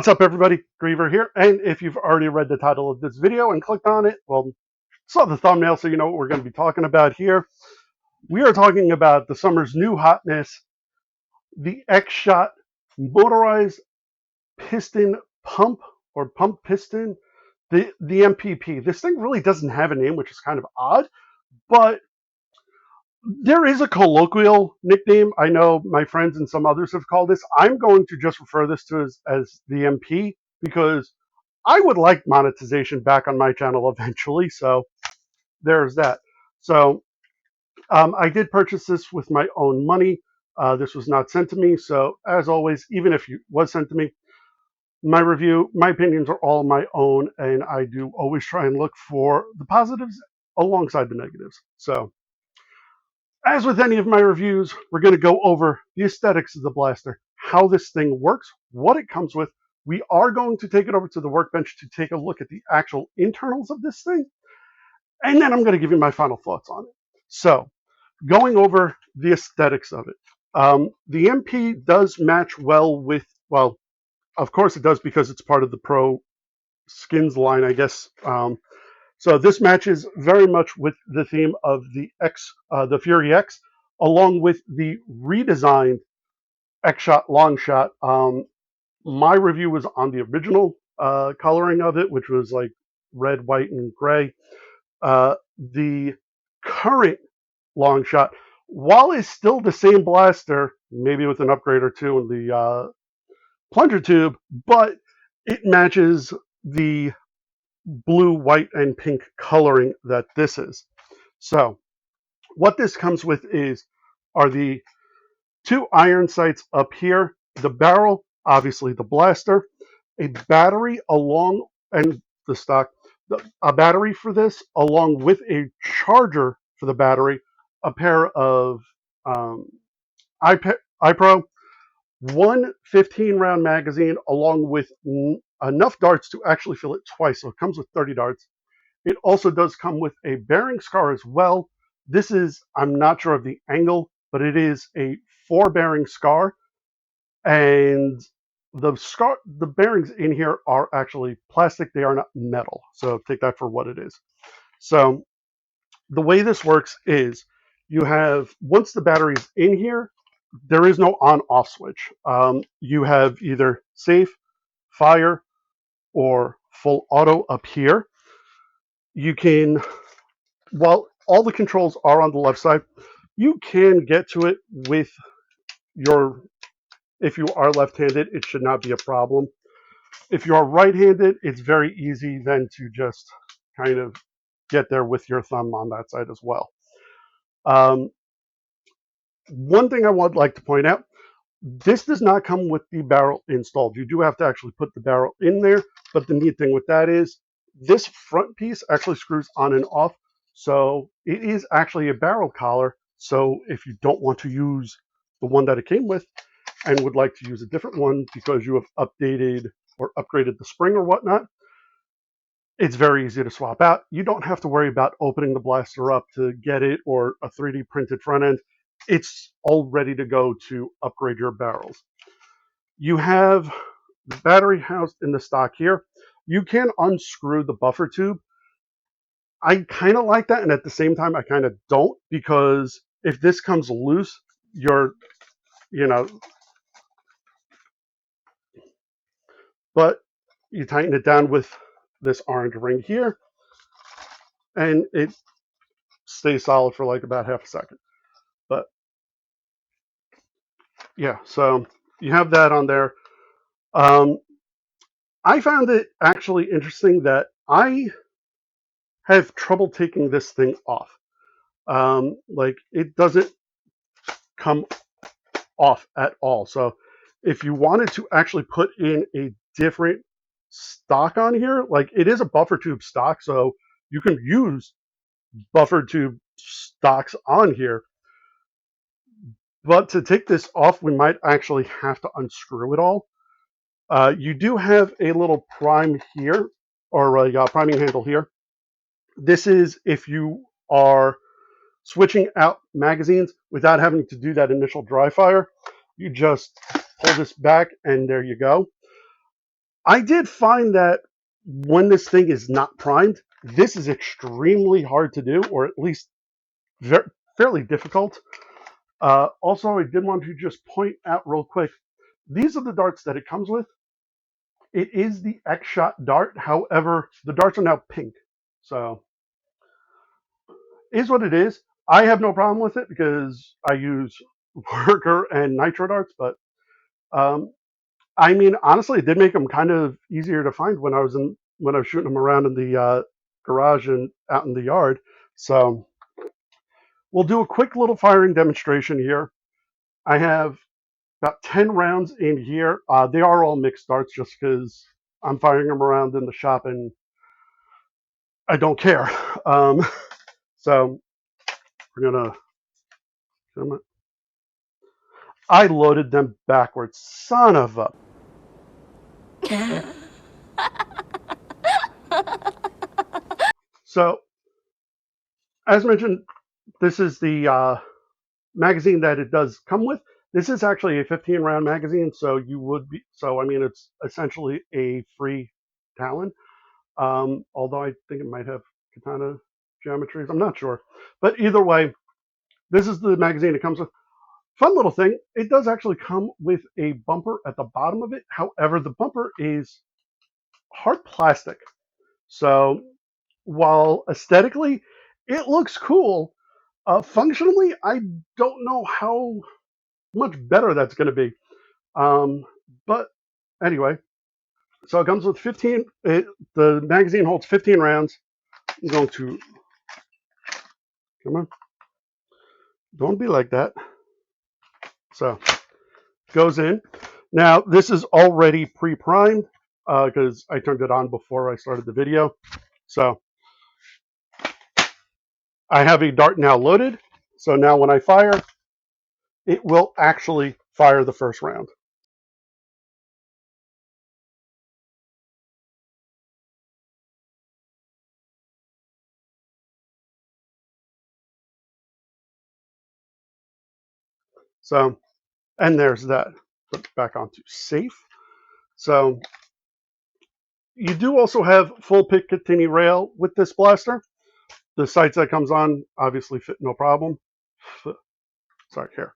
What's up, everybody? Griever here, and if you've already read the title of this video and clicked on it, well, saw the thumbnail, so you know what we're going to be talking about here. We are talking about the summer's new hotness, the X-Shot Motorized Piston Pump, or Pump Piston, the MPP. This thing really doesn't have a name, which is kind of odd, but there is a colloquial nickname. I know my friends and some others have called this. I'm going to just refer this to as the MP because I would like monetization back on my channel eventually. So there's that. So I did purchase this with my own money. This was not sent to me. So as always, even if it was sent to me, my opinions are all my own. And I do always try and look for the positives alongside the negatives. So as with any of my reviews, we're going to go over the aesthetics of the blaster, how this thing works, what it comes with. We are going to take it over to the workbench to take a look at the actual internals of this thing, and then I'm going to give you my final thoughts on it. So, going over the aesthetics of it. The MP does match well with, well, of course it does because it's part of the Pro Skins line, I guess. So this matches very much with the theme of the Fury X, along with the redesigned X-Shot long shot. My review was on the original coloring of it, which was like red, white, and gray. The current long shot, while it's still the same blaster, maybe with an upgrade or two in the plunger tube, but it matches the blue, white, and pink coloring that this is. So what this comes with are the two iron sights up here, the barrel, obviously the blaster, a battery and the stock, a battery for this, along with a charger for the battery, a pair of iPro, one 15-round magazine, along with enough darts to actually fill it twice. So it comes with 30 darts. It also does come with a bearing scar as well. This is, I'm not sure of the angle, but it is a 4-bearing scar. And the bearings in here are actually plastic. They are not metal. So take that for what it is. So the way this works is you have, once the battery's in here, there is no on-off switch. You have either safe, fire, or full auto up here. You can, while all the controls are on the left side, you can get to it with if you are left-handed, it should not be a problem. If you are right-handed, it's very easy then to just kind of get there with your thumb on that side as well. One thing I would like to point out, this does not come with the barrel installed. You do have to actually put the barrel in there, but the neat thing with that is this front piece actually screws on and off, so it is actually a barrel collar. So if you don't want to use the one that it came with and would like to use a different one because you have updated or upgraded the spring or whatnot, it's very easy to swap out. You don't have to worry about opening the blaster up to get it or a 3D printed front end. It's all ready to go to upgrade your barrels. You have the battery housed in the stock here. You can unscrew the buffer tube. I kind of like that, and at the same time, I kind of don't, because if this comes loose, but you tighten it down with this orange ring here, and it stays solid for like about half a second. But yeah, so you have that on there. I found it actually interesting that I have trouble taking this thing off. Like, it doesn't come off at all. So if you wanted to actually put in a different stock on here, like, it is a buffer tube stock, so you can use buffer tube stocks on here. But to take this off, we might actually have to unscrew it all. You do have a little prime here, or a priming handle here. This is if you are switching out magazines without having to do that initial dry fire. You just pull this back, and there you go. I did find that when this thing is not primed, this is extremely hard to do, or at least fairly difficult. Also, I did want to just point out real quick, these are the darts that it comes with. It is the X-Shot dart. However, the darts are now pink. So, is what it is. I have no problem with it because I use worker and nitro darts, but I mean, honestly, it did make them kind of easier to find when I was shooting them around in the garage and out in the yard. So we'll do a quick little firing demonstration here. I have about 10 rounds in here. They are all mixed darts just because I'm firing them around in the shop and I don't care. So we're gonna. I loaded them backwards. Son of a. So, as mentioned, this is the magazine that it does come with. This is actually a 15 round magazine, so I mean, it's essentially a free Talon. Although I think it might have katana geometries, I'm not sure. But either way, this is the magazine it comes with. Fun little thing, it does actually come with a bumper at the bottom of it. However, the bumper is hard plastic. So while aesthetically it looks cool, functionally, I don't know how much better that's going to be. But anyway, so it comes with 15. The magazine holds 15 rounds. I'm going to come on. Don't be like that. So goes in. Now this is already pre-primed because I turned it on before I started the video. So I have a dart now loaded. So now when I fire, it will actually fire the first round. So, and there's that. Put it back onto safe. So you do also have full Picatinny rail with this blaster. The sights that comes on obviously fit no problem. Sorry, here.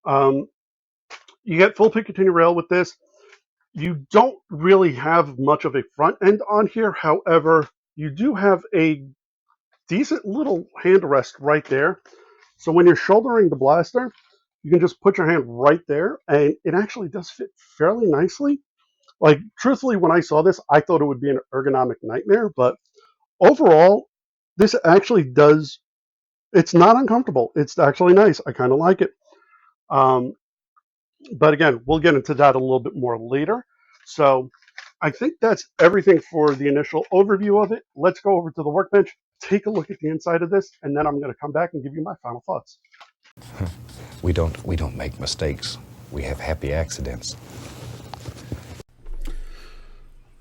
You get full Picatinny rail with this. You don't really have much of a front end on here. However, you do have a decent little hand rest right there. So when you're shouldering the blaster, you can just put your hand right there, and it actually does fit fairly nicely. Like, truthfully, when I saw this, I thought it would be an ergonomic nightmare, but overall, this actually does, it's not uncomfortable. It's actually nice. I kind of like it. But again, we'll get into that a little bit more later. So I think that's everything for the initial overview of it. Let's go over to the workbench, take a look at the inside of this, and then I'm going to come back and give you my final thoughts. We don't make mistakes. We have happy accidents.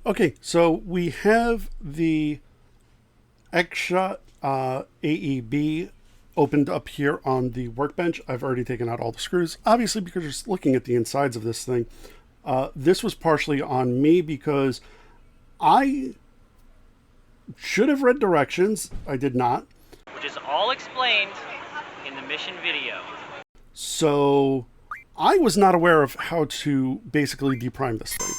Okay, so we have the X-Shot AEB opened up here on the workbench. I've already taken out all the screws, obviously, because you're just looking at the insides of this thing. This was partially on me because I should have read directions. I did not. Which is all explained in the mission video. So I was not aware of how to basically deprime this thing.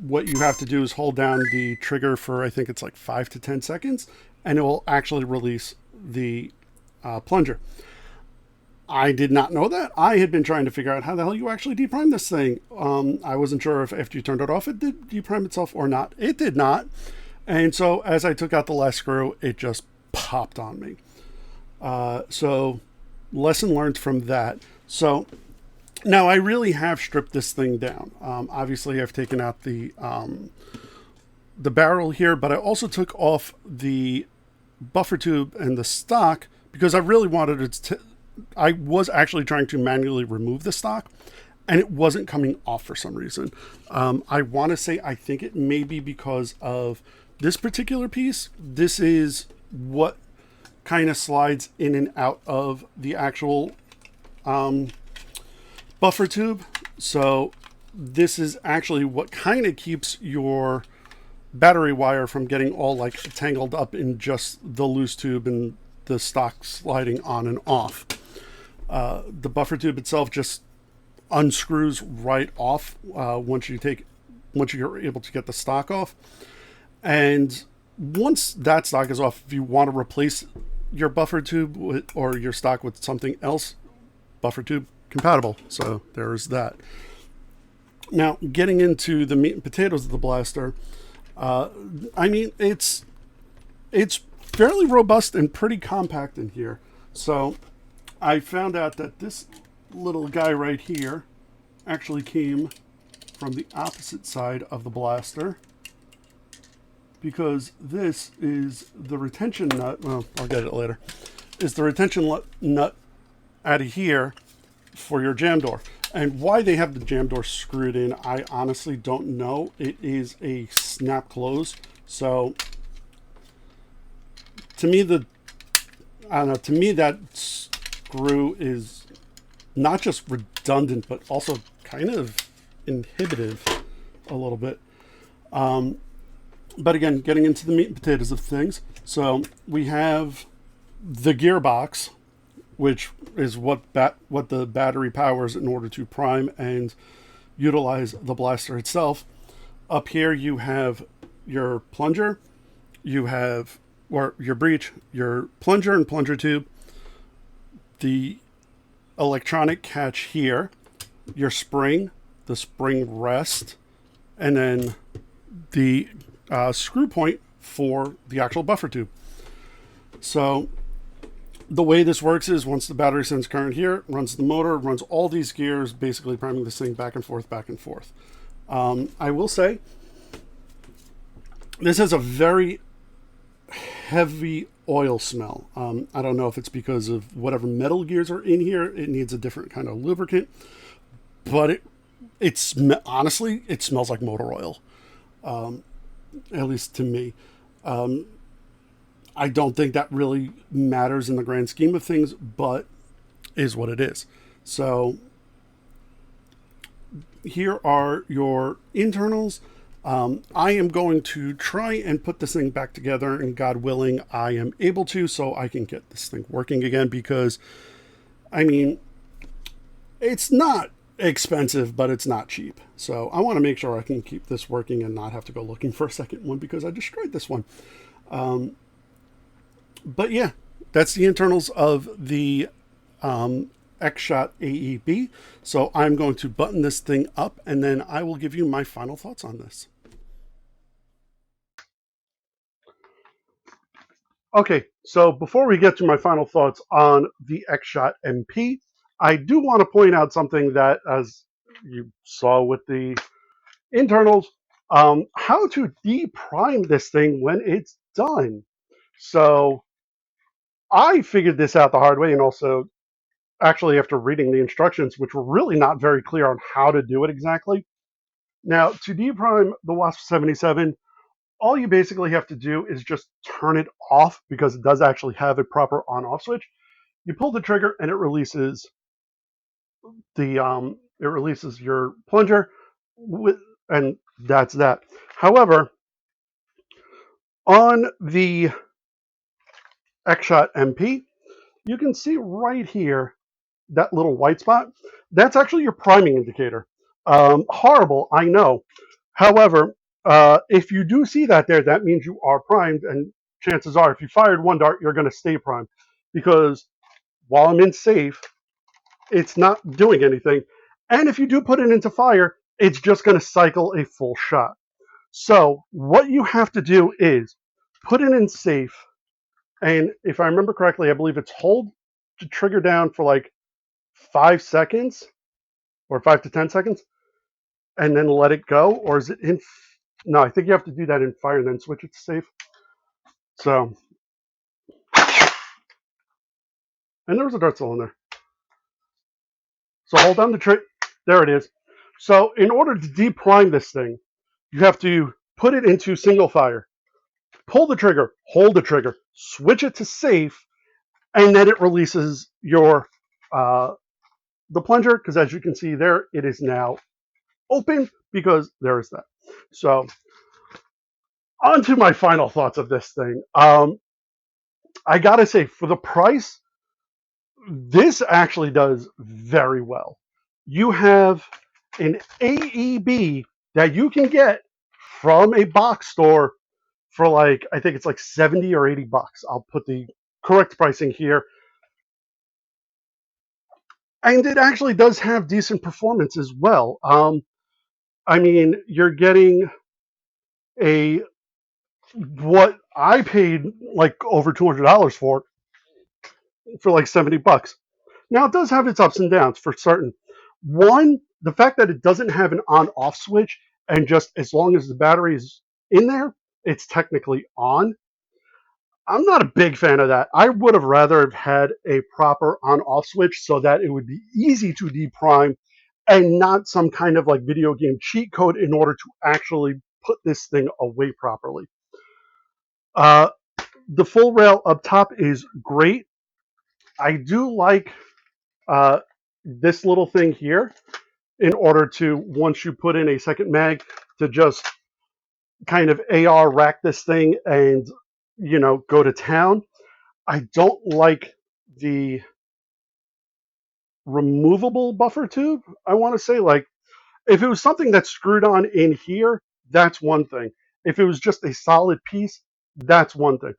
What you have to do is hold down the trigger for, I think it's like 5 to 10 seconds, and it will actually release the plunger. I did not know that. I had been trying to figure out how the hell you actually deprime this thing. I wasn't sure if after you turned it off, it did deprime itself or not. It did not. And so as I took out the last screw, it just popped on me. So lesson learned from that. So now I really have stripped this thing down. Obviously I've taken out the barrel here, but I also took off the buffer tube and the stock because I really wanted it to, I was actually trying to manually remove the stock and it wasn't coming off for some reason. I want to say, I think it may be because of this particular piece. This is what kind of slides in and out of the actual buffer tube. So this is actually what kind of keeps your battery wire from getting all like tangled up in just the loose tube and the stock sliding on and off. The buffer tube itself just unscrews right off once you're able to get the stock off. And once that stock is off, if you want to replace your buffer tube or your stock with something else, buffer tube compatible. So there's that. Now, getting into the meat and potatoes of the blaster, I mean, it's fairly robust and pretty compact in here. So I found out that this little guy right here actually came from the opposite side of the blaster, because this is the retention nut. Well, I'll get it later. Is the retention nut out of here for your jam door. And why they have the jam door screwed in, I honestly don't know. It is a snap close. So to me, to me that screw is not just redundant, but also kind of inhibitive a little bit. But again, getting into the meat and potatoes of things. So we have the gearbox, which is what the battery powers in order to prime and utilize the blaster itself. Up here you have your plunger, or your breech, your plunger and plunger tube, the electronic catch here, your spring, the spring rest, and then the screw point for the actual buffer tube. So the way this works is once the battery sends current here, runs the motor, runs all these gears, basically priming this thing back and forth, back and forth. I will say this has a very heavy oil smell. I don't know if it's because of whatever metal gears are in here. It needs a different kind of lubricant, but honestly, it smells like motor oil, at least to me. I don't think that really matters in the grand scheme of things, but is what it is. So here are your internals. I am going to try and put this thing back together, and God willing, I am able to, so I can get this thing working again, because, I mean, it's not expensive, but it's not cheap. So I want to make sure I can keep this working and not have to go looking for a second one, because I destroyed this one. But yeah, that's the internals of the X-Shot AEB. So I'm going to button this thing up, and then I will give you my final thoughts on this. Okay, so before we get to my final thoughts on the X-Shot MP, I do want to point out something that, as you saw with the internals, how to deprime this thing when it's done. So I figured this out the hard way, and also actually after reading the instructions, which were really not very clear on how to do it exactly. Now, to deprime the Wasp 77, all you basically have to do is just turn it off, because it does actually have a proper on-off switch. You pull the trigger and it releases your plunger, and that's that. However, on the X-Shot MP, you can see right here that little white spot. That's actually your priming indicator. Horrible, I know. However, if you do see that there, that means you are primed, and chances are, if you fired one dart, you're going to stay primed, because while I'm in safe, it's not doing anything. And if you do put it into fire, it's just going to cycle a full shot. So what you have to do is put it in safe, and if I remember correctly, I believe it's hold the trigger down for like 5 seconds or 5 to 10 seconds, and then let it go. Or is it in? No, I think you have to do that in fire and then switch it to safe. So, and there was a dart still in there. So hold down the trigger. There it is. So in order to deprime this thing, you have to put it into single fire, pull the trigger, hold the trigger, switch it to safe, and then it releases your the plunger, because as you can see there, it is now open because there is that. So on to my final thoughts of this thing. I gotta say, for the price, this actually does very well. You have an AEB that you can get from a box store for like, I think it's like 70 or 80 bucks. I'll put the correct pricing here. And it actually does have decent performance as well. I mean, you're getting a what I paid like over $200 for like 70 bucks. Now it does have its ups and downs for certain. One, the fact that it doesn't have an on-off switch, and just as long as the battery is in there, it's technically on. I'm not a big fan of that. I would have rather have had a proper on-off switch so that it would be easy to deprime and not some kind of like video game cheat code in order to actually put this thing away properly. Uh, the full rail up top is great. I do like this little thing here in order to, once you put in a second mag, to just kind of AR rack this thing and, you know, go to town. I don't like the removable buffer tube. I want to say, like, if it was something that's screwed on in here, that's one thing. If it was just a solid piece, that's one thing.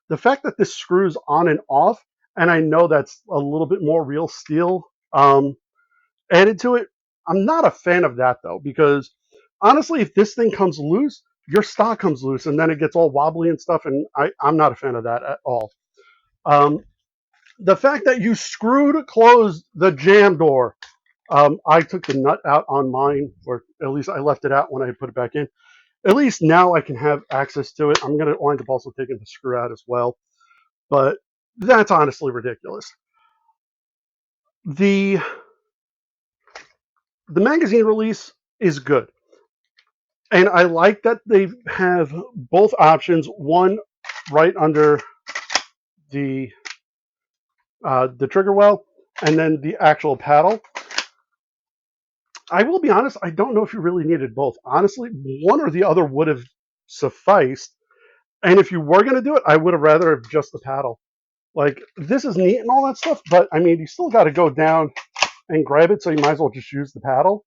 The fact that this screws on and off, and I know that's a little bit more real steel added to it, I'm not a fan of that though, because honestly, if this thing comes loose, your stock comes loose and then it gets all wobbly and stuff, and I'm not a fan of that at all. Um, the fact that you screwed closed the jam door, I took the nut out on mine, or at least I left it out when I put it back in. At least now I can have access to it. I'm going to wind up also taking the screw out as well, but that's honestly ridiculous. The the magazine release is good, and I like that they have both options. One right under the trigger well, and then the actual paddle. I will be honest, I don't know if you really needed both. Honestly, one or the other would have sufficed. And if you were going to do it, I would have rather have just the paddle. Like, this is neat and all that stuff, but I mean, you still got to go down and grab it, so you might as well just use the paddle.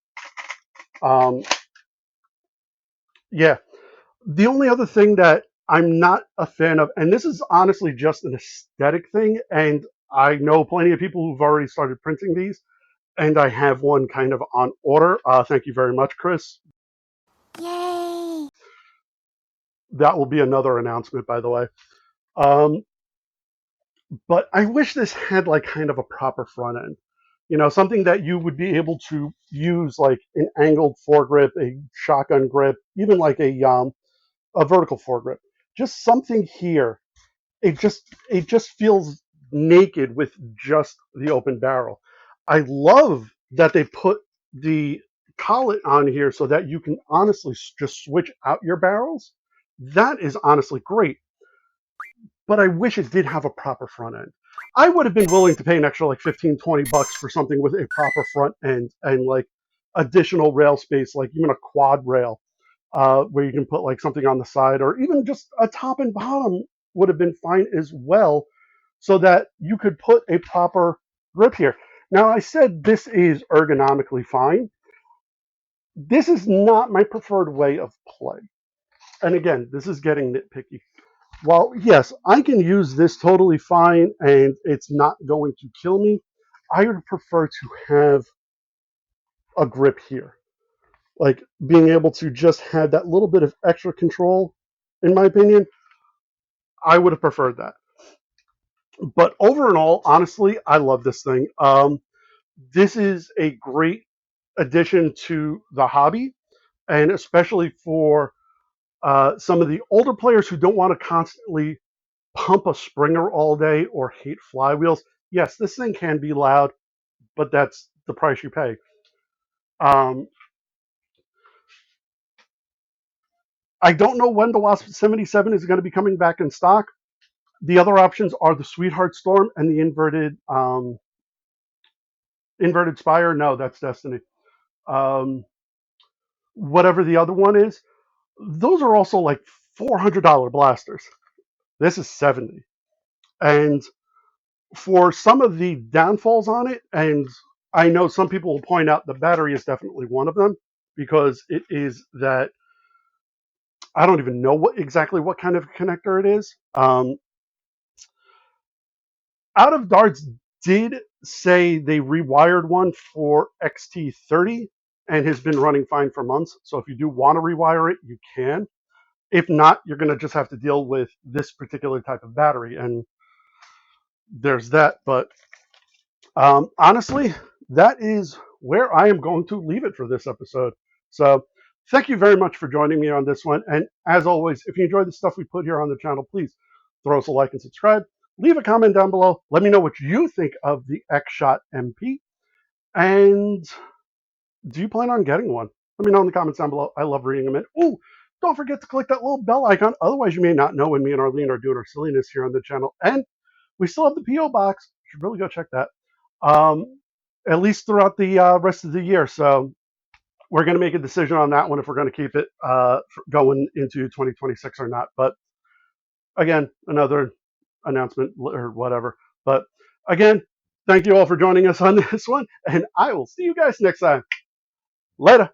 Yeah. The only other thing that I'm not a fan of, and this is honestly just an aesthetic thing, and I know plenty of people who've already started printing these, and I have one kind of on order. Thank you very much, Chris. Yay! That will be another announcement, by the way. Um, but I wish this had like kind of a proper front end. You know, something that you would be able to use like an angled foregrip, a shotgun grip, even like a vertical foregrip. Just something here. It just feels naked with just the open barrel. I love that they put the collet on here so that you can honestly just switch out your barrels. That is honestly great, but I wish it did have a proper front end. I would have been willing to pay an extra like 15, 20 bucks for something with a proper front end and like additional rail space, like even a quad rail, where you can put like something on the side, or even just a top and bottom would have been fine as well, so that you could put a proper grip here. Now, I said this is ergonomically fine. This is not my preferred way of play. And again, this is getting nitpicky. While, yes, I can use this totally fine and it's not going to kill me, I would prefer to have a grip here. Like being able to just have that little bit of extra control, in my opinion, I would have preferred that. But over and all, honestly, I love this thing. This is a great addition to the hobby, and especially for some of the older players who don't want to constantly pump a Springer all day or hate flywheels. Yes, this thing can be loud, but that's the price you pay. Um, I don't know when the Wasp 77 is going to be coming back in stock. The other options are the Sweetheart Storm and the inverted Spire. No, that's Destiny. Um, whatever the other one is, those are also like $400 blasters. This is 70. And for some of the downfalls on it, and I know some people will point out the battery is definitely one of them, because it is that, I don't even know exactly what kind of connector it is. Out of Darts did say they rewired one for XT30 and has been running fine for months. So if you do want to rewire it, you can. If not, you're going to just have to deal with this particular type of battery, and there's that. But honestly, that is where I am going to leave it for this episode. So thank you very much for joining me on this one. And as always, if you enjoy the stuff we put here on the channel, please throw us a like and subscribe. Leave a comment down below. Let me know what you think of the X-Shot MP. And do you plan on getting one? Let me know in the comments down below. I love reading them. And ooh, don't forget to click that little bell icon. Otherwise, you may not know when me and Arlene are doing our silliness here on the channel. And we still have the P.O. box. You should really go check that. At least throughout the rest of the year. So we're going to make a decision on that one if we're going to keep it going into 2026 or not. But again, another announcement or whatever. But again, thank you all for joining us on this one, and I will see you guys next time. Later.